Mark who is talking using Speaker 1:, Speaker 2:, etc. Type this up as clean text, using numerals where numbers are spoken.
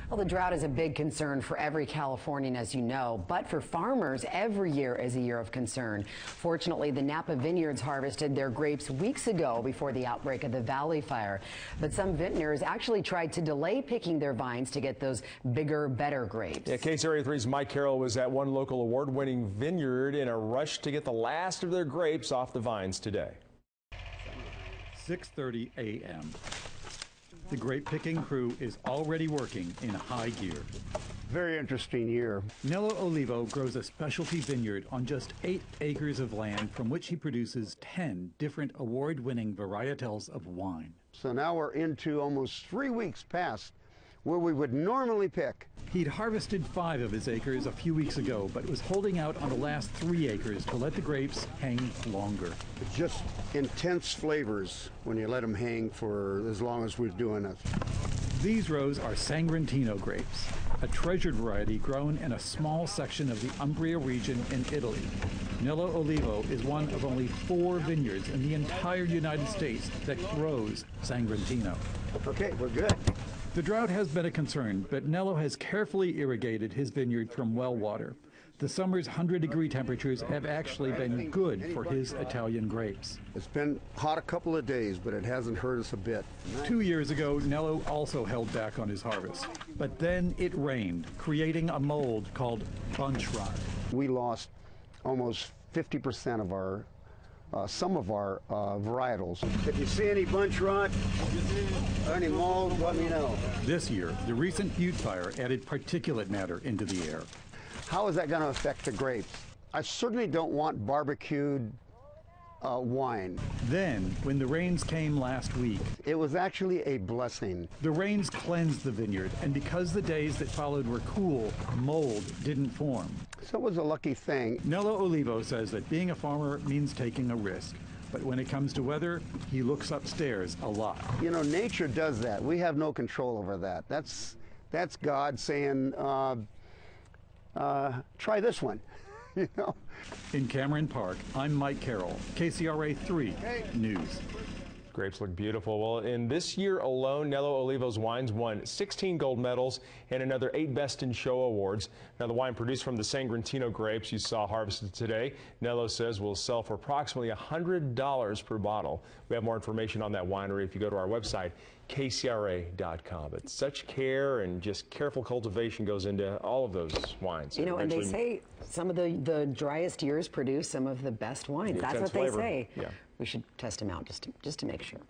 Speaker 1: Well, the drought is a big concern for every Californian, as you know, but for farmers, every year is a year of concern. Fortunately, the Napa vineyards harvested their grapes weeks ago before the outbreak of the Valley Fire. But some vintners actually tried to delay picking their vines to get those bigger, better grapes.
Speaker 2: Yeah, KCRA-3's Mike Carroll was at one local award-winning vineyard in a rush to get the last of their grapes off the vines today.
Speaker 3: 6:30 a.m. The grape picking crew is already working in high gear.
Speaker 4: Very interesting year.
Speaker 3: Nello Olivo grows a specialty vineyard on just 8 acres of land from which he produces 10 different award-winning varietals of wine.
Speaker 4: So now we're into almost 3 weeks past where we would normally pick.
Speaker 3: He'd harvested 5 of his acres a few weeks ago, but was holding out on the last 3 acres to let the grapes hang longer.
Speaker 4: It's just intense flavors when you let them hang for as long as we're doing it.
Speaker 3: These rows are Sangrantino grapes, a treasured variety grown in a small section of the Umbria region in Italy. Nello Olivo is one of only 4 vineyards in the entire United States that grows Sangrantino.
Speaker 4: Okay, we're good.
Speaker 3: The drought has been a concern, but Nello has carefully irrigated his vineyard from well water. The summer's 100-degree temperatures have actually been good for his Italian grapes.
Speaker 4: It's been hot a couple of days, but it hasn't hurt us a bit.
Speaker 3: 2 years ago, Nello also held back on his harvest. But then it rained, creating a mold called bunch rot.
Speaker 4: We lost almost 50% of our some of our varietals. If you see any bunch rot or any mold, let me know.
Speaker 3: This year, the recent Butte fire added particulate matter into the air.
Speaker 4: How is that going to affect the grapes? I certainly don't want barbecued wine.
Speaker 3: Then, when the rains came last week,
Speaker 4: it was actually a blessing.
Speaker 3: The rains cleansed the vineyard, and because the days that followed were cool, mold didn't form.
Speaker 4: So it was a lucky thing.
Speaker 3: Nello Olivo says that being a farmer means taking a risk. But when it comes to weather, he looks upstairs a lot.
Speaker 4: You know, nature does that. We have no control over that. That's God saying, try this one. You know?
Speaker 3: In Cameron Park, I'm Mike Carroll, KCRA-3 News.
Speaker 2: Grapes look beautiful. Well, in this year alone, Nello Olivo's wines won 16 gold medals and another 8 Best in Show awards. Now, the wine produced from the Sangrantino grapes you saw harvested today, Nello says will sell for approximately $100 per bottle. We have more information on that winery if you go to our website, KCRA.com. But such care and just careful cultivation goes into all of those wines.
Speaker 1: You know, and they say some of the driest years produce some of the best wines. That's what they say.
Speaker 2: Yeah.
Speaker 1: We should test them out just to make sure.